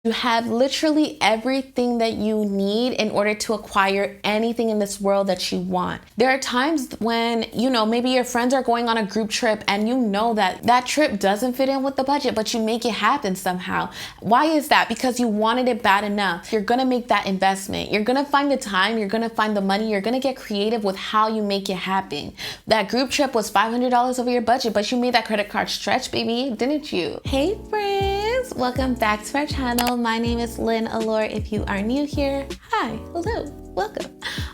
You have literally everything that you need in order to acquire anything in this world that you want. There are times when, maybe your friends are going on a group trip and that trip doesn't fit in with the budget, but you make it happen somehow. Why is that? Because you wanted it bad enough. You're gonna make that investment. You're gonna find the time, you're gonna find the money, you're gonna get creative with how you make it happen. That group trip was $500 over your budget, but you made that credit card stretch, baby, didn't you? Hey friends, welcome back to our channel. My name is Lynn Allure. If you are new here, hi, hello, welcome.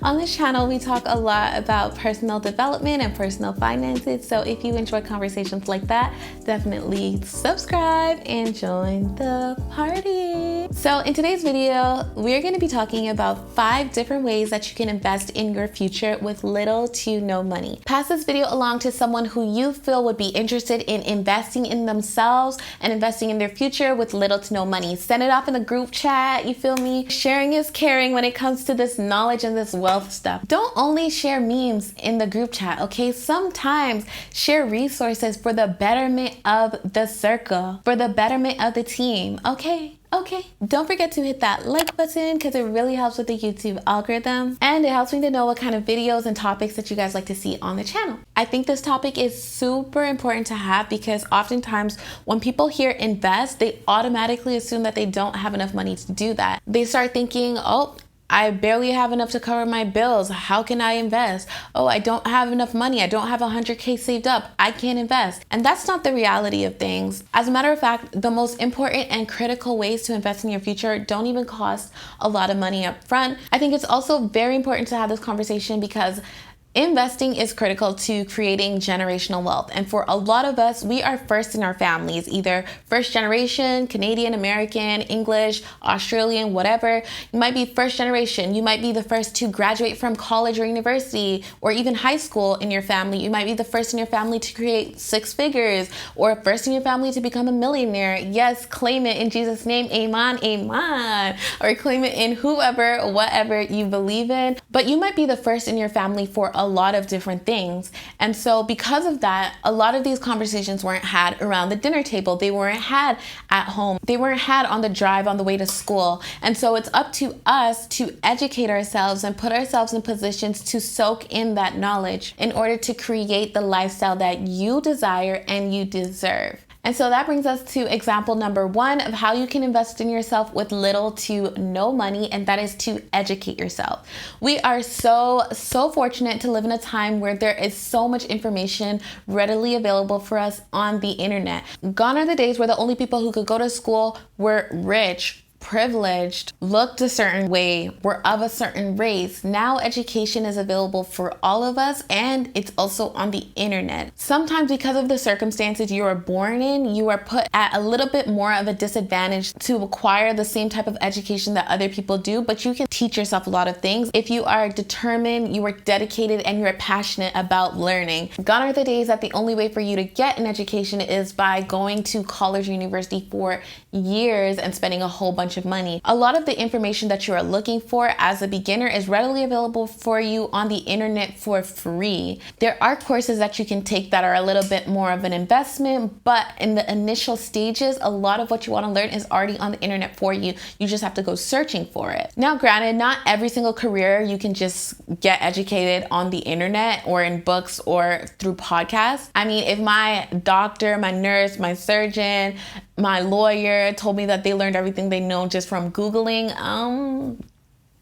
On this channel, we talk a lot about personal development and personal finances. So if you enjoy conversations like that, definitely subscribe and join the party. So in today's video, we're going to be talking about 5 different ways that you can invest in your future with little to no money. Pass this video along to someone who you feel would be interested in investing in themselves and investing in their future with little to no money. Send it off in the group chat, you feel me? Sharing is caring when it comes to this knowledge and this wealth stuff. Don't only share memes in the group chat, okay? Sometimes share resources for the betterment of the circle, for the betterment of the team, okay? Okay, don't forget to hit that like button because it really helps with the YouTube algorithm and it helps me to know what kind of videos and topics that you guys like to see on the channel. I think this topic is super important to have because oftentimes when people hear invest, they automatically assume that they don't have enough money to do that. They start thinking, oh, I barely have enough to cover my bills. How can I invest? Oh, I don't have enough money. I don't have 100K saved up. I can't invest. And that's not the reality of things. As a matter of fact, the most important and critical ways to invest in your future don't even cost a lot of money up front. I think it's also very important to have this conversation because investing is critical to creating generational wealth. And for a lot of us, we are first in our families, either first generation, Canadian, American, English, Australian, whatever. You might be first generation. You might be the first to graduate from college or university or even high school in your family. You might be the first in your family to create 6 figures or first in your family to become a millionaire. Yes, claim it in Jesus' name. Amen, amen. Or claim it in whoever, whatever you believe in. But you might be the first in your family for a lot of different things. And so because of that, a lot of these conversations weren't had around the dinner table. They weren't had at home. They weren't had on the drive on the way to school. And so it's up to us to educate ourselves and put ourselves in positions to soak in that knowledge in order to create the lifestyle that you desire and you deserve. And so that brings us to example number 1 of how you can invest in yourself with little to no money, and that is to educate yourself. We are so fortunate to live in a time where there is so much information readily available for us on the internet. Gone are the days where the only people who could go to school were rich, privileged, looked a certain way, were of a certain race. Now education is available for all of us and it's also on the internet. Sometimes because of the circumstances you are born in, you are put at a little bit more of a disadvantage to acquire the same type of education that other people do, but you can teach yourself a lot of things if you are determined, you are dedicated, and you are passionate about learning. Gone are the days that the only way for you to get an education is by going to college or university for years and spending a whole bunch of money. A lot of the information that you are looking for as a beginner is readily available for you on the internet for free. There are courses that you can take that are a little bit more of an investment, but in the initial stages, a lot of what you want to learn is already on the internet for you. You just have to go searching for it. Now, granted, not every single career you can just get educated on the internet or in books or through podcasts. I mean, if my doctor, my nurse, my surgeon, my lawyer told me that they learned everything they know just from Googling,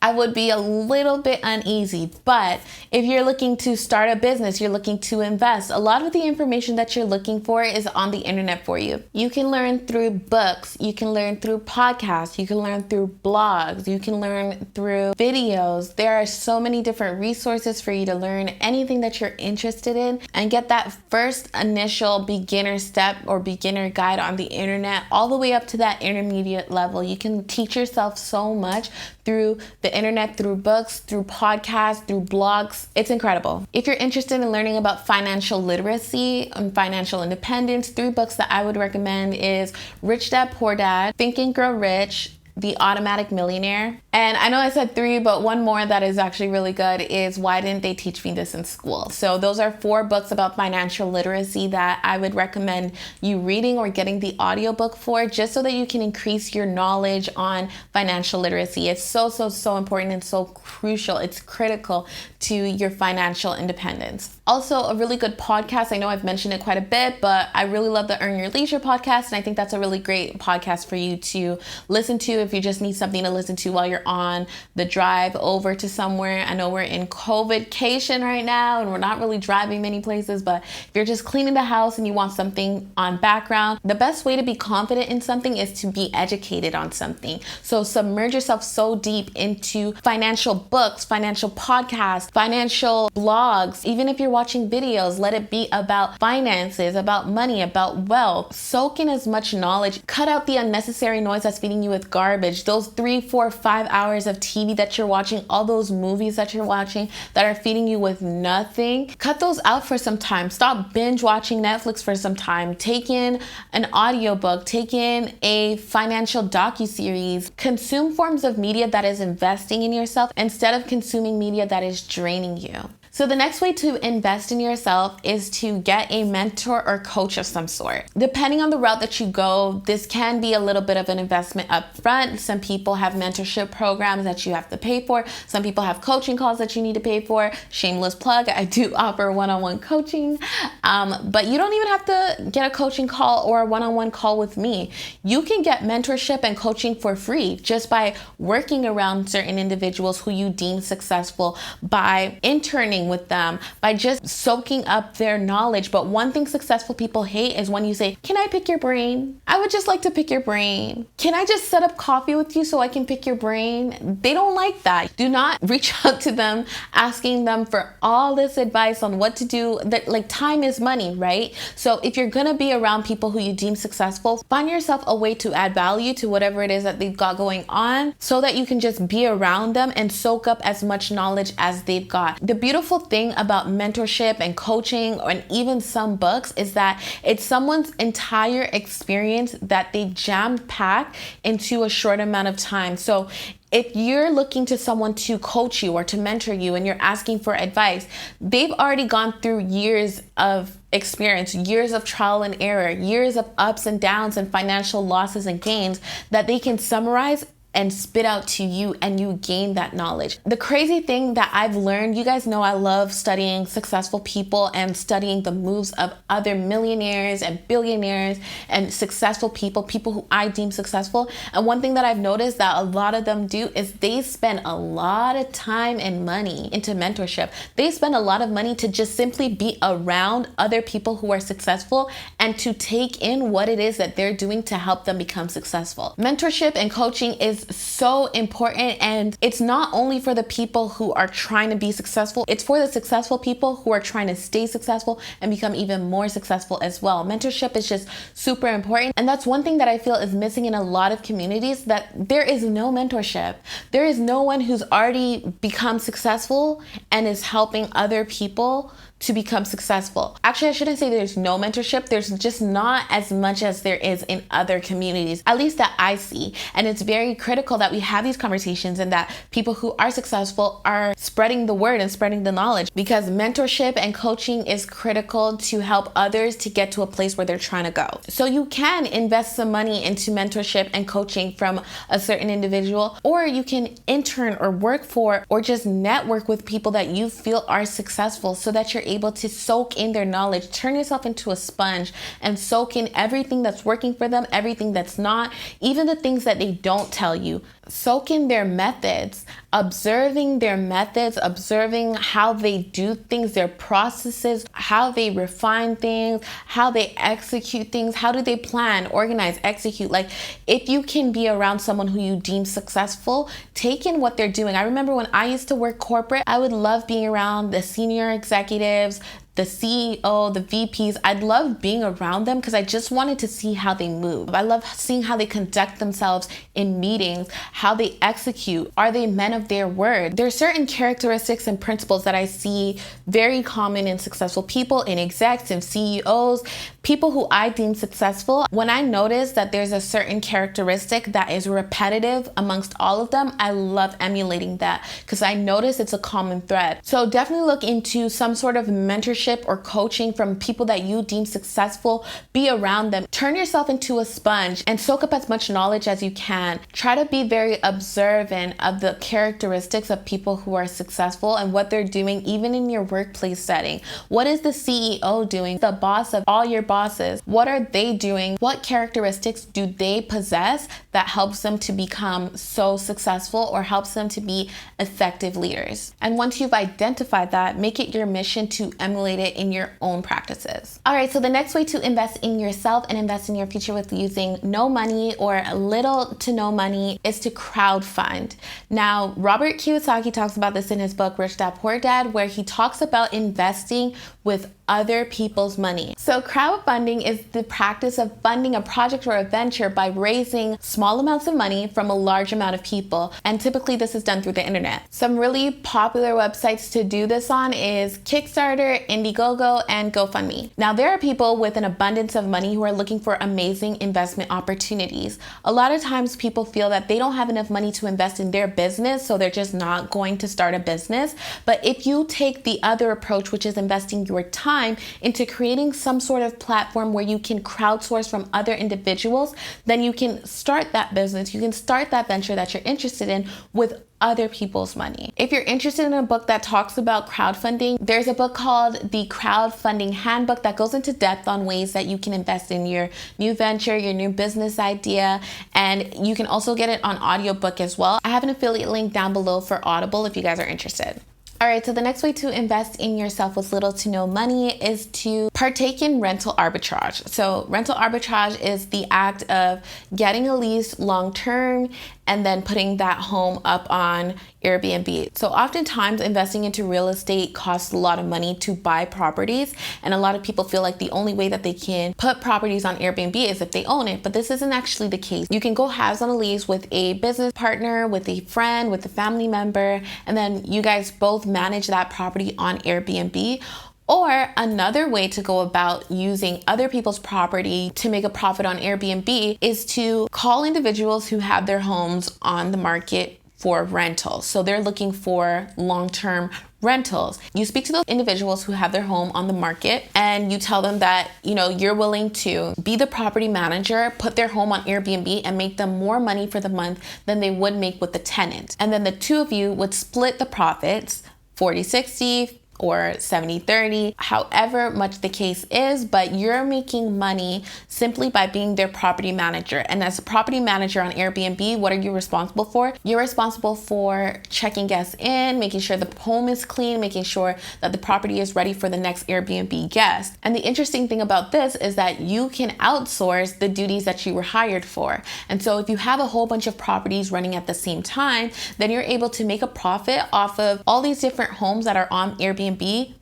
I would be a little bit uneasy. But if you're looking to start a business, you're looking to invest, a lot of the information that you're looking for is on the internet for you. You can learn through books, you can learn through podcasts, you can learn through blogs, you can learn through videos. There are so many different resources for you to learn anything that you're interested in and get that first initial beginner step or beginner guide on the internet all the way up to that intermediate level. You can teach yourself so much through the internet, through books, through podcasts, through blogs. It's incredible. If you're interested in learning about financial literacy and financial independence, 3 books that I would recommend is Rich Dad, Poor Dad, Think and Grow Rich, The Automatic Millionaire. And I know I said 3, but one more that is actually really good is Why Didn't They Teach Me This in School? So those are 4 books about financial literacy that I would recommend you reading or getting the audiobook for, just so that you can increase your knowledge on financial literacy. It's so important and so crucial. It's critical to your financial independence. Also, a really good podcast. I know I've mentioned it quite a bit, but I really love the Earn Your Leisure podcast. And I think that's a really great podcast for you to listen to if you just need something to listen to while you're on the drive over to somewhere. I know we're in COVID-cation right now and we're not really driving many places, but if you're just cleaning the house and you want something on background, the best way to be confident in something is to be educated on something. So submerge yourself so deep into financial books, financial podcasts, financial blogs. Even if you're watching videos, let it be about finances, about money, about wealth. Soak in as much knowledge. Cut out the unnecessary noise that's feeding you with garbage. Those 3, 4, 5 hours of TV that you're watching, all those movies that you're watching that are feeding you with nothing, cut those out for some time. Stop binge watching Netflix for some time. Take in an audiobook, take in a financial docuseries. Consume forms of media that is investing in yourself instead of consuming media that is draining you. So the next way to invest in yourself is to get a mentor or coach of some sort. Depending on the route that you go, this can be a little bit of an investment up front. Some people have mentorship programs that you have to pay for. Some people have coaching calls that you need to pay for. Shameless plug, I do offer one-on-one coaching, but you don't even have to get a coaching call or a one-on-one call with me. You can get mentorship and coaching for free just by working around certain individuals who you deem successful, by interning with them, by just soaking up their knowledge. But one thing successful people hate is when you say, "Can I pick your brain? I would just like to pick your brain. Can I just set up coffee with you so I can pick your brain?" They don't like that. Do not reach out to them asking them for all this advice on what to do. That, like, time is money, right? So if you're gonna be around people who you deem successful, find yourself a way to add value to whatever it is that they've got going on, so that you can just be around them and soak up as much knowledge as they've got. The beautiful thing about mentorship and coaching and even some books is that it's someone's entire experience that they jam-pack into a short amount of time. So if you're looking to someone to coach you or to mentor you and you're asking for advice, they've already gone through years of experience, years of trial and error, years of ups and downs and financial losses and gains that they can summarize and spit out to you, and you gain that knowledge. The crazy thing that I've learned, you guys know I love studying successful people and studying the moves of other millionaires and billionaires and successful people who I deem successful. And one thing that I've noticed that a lot of them do is they spend a lot of time and money into mentorship. They spend a lot of money to just simply be around other people who are successful and to take in what it is that they're doing to help them become successful. Mentorship and coaching is so important, and it's not only for the people who are trying to be successful, it's for the successful people who are trying to stay successful and become even more successful as well. Mentorship is just super important, and that's one thing that I feel is missing in a lot of communities, that there is no mentorship. There is no one who's already become successful and is helping other people to become successful. Actually, I shouldn't say there's no mentorship. There's just not as much as there is in other communities, at least that I see. And it's very critical that we have these conversations and that people who are successful are spreading the word and spreading the knowledge, because mentorship and coaching is critical to help others to get to a place where they're trying to go. So you can invest some money into mentorship and coaching from a certain individual, or you can intern or work for or just network with people that you feel are successful, so that you're able to soak in their knowledge. Turn yourself into a sponge and soak in everything that's working for them, everything that's not, even the things that they don't tell you. Soak in their methods, observing their methods, observing how they do things, their processes, how they refine things, how they execute things, how do they plan, organize, execute. Like, if you can be around someone who you deem successful, take in what they're doing. I remember when I used to work corporate, I would love being around the senior executives, the CEO, the VPs. I'd love being around them because I just wanted to see how they move. I love seeing how they conduct themselves in meetings, how they execute. Are they men of their word? There are certain characteristics and principles that I see very common in successful people, in execs and CEOs, people who I deem successful. When I notice that there's a certain characteristic that is repetitive amongst all of them, I love emulating that because I notice it's a common thread. So definitely look into some sort of mentorship or coaching from people that you deem successful. Be around them. Turn yourself into a sponge and soak up as much knowledge as you can. Try to be very observant of the characteristics of people who are successful and what they're doing, even in your workplace setting. What is the CEO doing? The boss of all your bosses, what are they doing? What characteristics do they possess that helps them to become so successful or helps them to be effective leaders? And once you've identified that, make it your mission to emulate it in your own practices. All right, so the next way to invest in yourself and invest in your future with using no money or little to no money is to crowdfund. Now, Robert Kiyosaki talks about this in his book, Rich Dad Poor Dad, where he talks about investing with other people's money. So crowdfunding is the practice of funding a project or a venture by raising small amounts of money from a large amount of people. And typically this is done through the internet. Some really popular websites to do this on is Kickstarter, Indiegogo, and GoFundMe. Now there are people with an abundance of money who are looking for amazing investment opportunities. A lot of times people feel that they don't have enough money to invest in their business, so they're just not going to start a business. But if you take the other approach, which is investing your time into creating some sort of platform where you can crowdsource from other individuals, then you can start that business, you can start that venture that you're interested in with other people's money. If you're interested in a book that talks about crowdfunding, there's a book called The Crowdfunding Handbook that goes into depth on ways that you can invest in your new venture, your new business idea, and you can also get it on audiobook as well. I have an affiliate link down below for Audible if you guys are interested. All right, so the next way to invest in yourself with little to no money is to partake in rental arbitrage. So rental arbitrage is the act of getting a lease long term and then putting that home up on Airbnb. So oftentimes investing into real estate costs a lot of money to buy properties, and a lot of people feel like the only way that they can put properties on Airbnb is if they own it, but this isn't actually the case. You can go halves on a lease with a business partner, with a friend, with a family member, and then you guys both manage that property on Airbnb. Or another way to go about using other people's property to make a profit on Airbnb is to call individuals who have their homes on the market for rentals. So they're looking for long-term rentals. You speak to those individuals who have their home on the market and you tell them that, you're willing to be the property manager, put their home on Airbnb and make them more money for the month than they would make with the tenant. And then the two of you would split the profits 40-60 or 70-30, however much the case is, but you're making money simply by being their property manager. And as a property manager on Airbnb, what are you responsible for? You're responsible for checking guests in, making sure the home is clean, making sure that the property is ready for the next Airbnb guest. And the interesting thing about this is that you can outsource the duties that you were hired for. And so if you have a whole bunch of properties running at the same time, then you're able to make a profit off of all these different homes that are on Airbnb.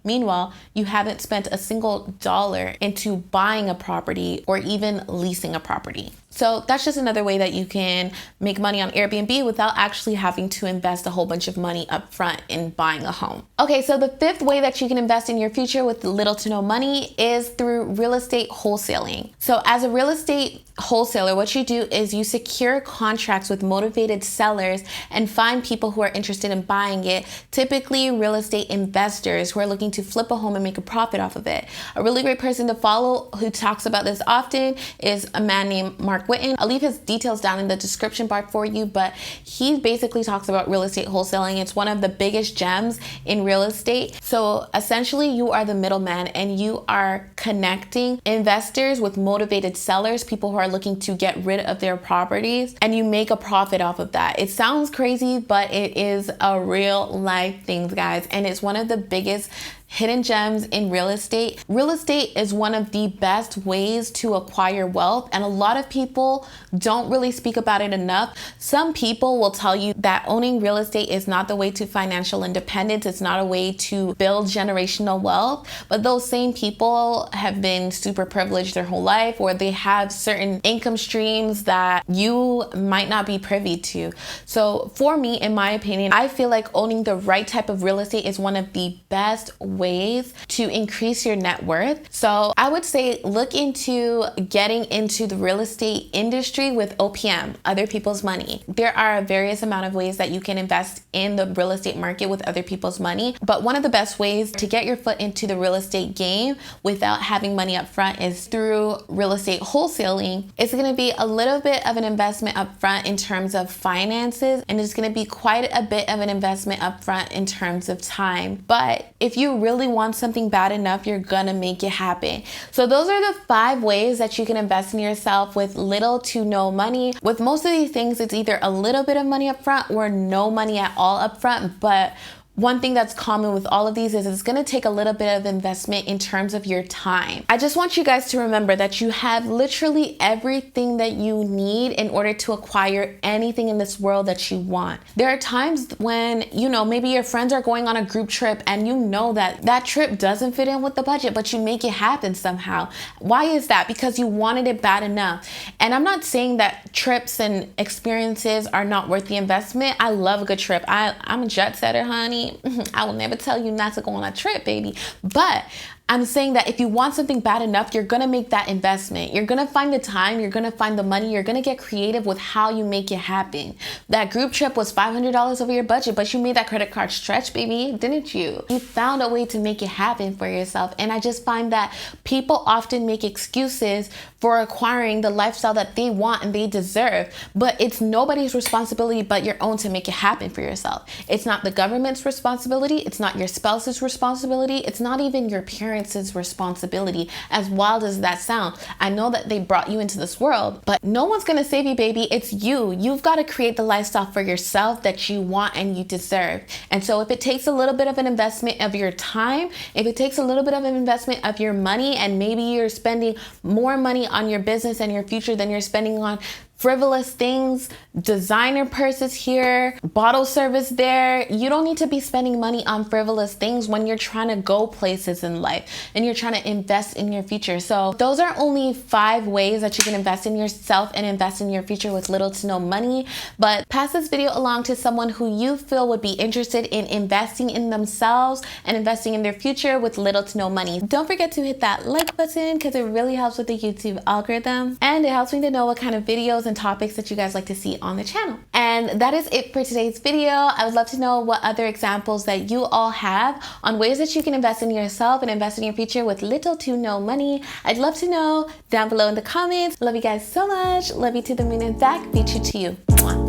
Meanwhile, you haven't spent a single dollar into buying a property or even leasing a property. So that's just another way that you can make money on Airbnb without actually having to invest a whole bunch of money up front in buying a home. Okay, so the fifth way that you can invest in your future with little to no money is through real estate wholesaling. So as a real estate wholesaler, what you do is you secure contracts with motivated sellers and find people who are interested in buying it, typically real estate investors who are looking to flip a home and make a profit off of it. A really great person to follow who talks about this often is a man named Mark Whitten. I'll leave his details down in the description bar for you, but he basically talks about real estate wholesaling. It's one of the biggest gems in real estate. So essentially you are the middleman and you are connecting investors with motivated sellers, people who are looking to get rid of their properties, and you make a profit off of that. It sounds crazy, but it is a real life thing, guys, and it's one of the biggest hidden gems in real estate. Real estate is one of the best ways to acquire wealth, and a lot of people don't really speak about it enough. Some people will tell you that owning real estate is not the way to financial independence. It's not a way to build generational wealth, but those same people have been super privileged their whole life, or they have certain income streams that you might not be privy to. So for me, in my opinion, I feel like owning the right type of real estate is one of the best ways to increase your net worth. So I would say look into getting into the real estate industry with OPM, other people's money. There are various amount of ways that you can invest in the real estate market with other people's money, but one of the best ways to get your foot into the real estate game without having money up front is through real estate wholesaling. It's going to be a little bit of an investment up front in terms of finances, and it's going to be quite a bit of an investment up front in terms of time. But if you really want something bad enough, you're gonna make it happen. So those are the 5 ways that you can invest in yourself with little to no money. With most of these things, it's either a little bit of money up front or no money at all up front. But one thing that's common with all of these is it's going to take a little bit of investment in terms of your time. I just want you guys to remember that you have literally everything that you need in order to acquire anything in this world that you want. There are times when, maybe your friends are going on a group trip and you know that that trip doesn't fit in with the budget, but you make it happen somehow. Why is that? Because you wanted it bad enough. And I'm not saying that trips and experiences are not worth the investment. I love a good trip. I'm a jet setter, honey. I will never tell you not to go on a trip, baby. But I'm saying that if you want something bad enough, you're going to make that investment. You're going to find the time, you're going to find the money, you're going to get creative with how you make it happen. That group trip was $500 over your budget, but you made that credit card stretch, baby, didn't you? You found a way to make it happen for yourself. And I just find that people often make excuses for acquiring the lifestyle that they want and they deserve, but it's nobody's responsibility but your own to make it happen for yourself. It's not the government's responsibility. It's not your spouse's responsibility. It's not even your parents' responsibility, as wild as that sounds. I know that they brought you into this world, but no one's gonna save you, baby. It's you. You've got to create the lifestyle for yourself that you want and you deserve. And so if it takes a little bit of an investment of your time, if it takes a little bit of an investment of your money, and maybe you're spending more money on your business and your future than you're spending on frivolous things, designer purses here, bottle service there. You don't need to be spending money on frivolous things when you're trying to go places in life and you're trying to invest in your future. So those are only 5 ways that you can invest in yourself and invest in your future with little to no money. But pass this video along to someone who you feel would be interested in investing in themselves and investing in their future with little to no money. Don't forget to hit that like button because it really helps with the YouTube algorithm, and it helps me to know what kind of videos and topics that you guys like to see on the channel. And that is it for today's video. I would love to know what other examples that you all have on ways that you can invest in yourself and invest in your future with little to no money. I'd love to know down below in the comments. Love you guys so much. Love you to the moon and back. Be true to you. Mwah.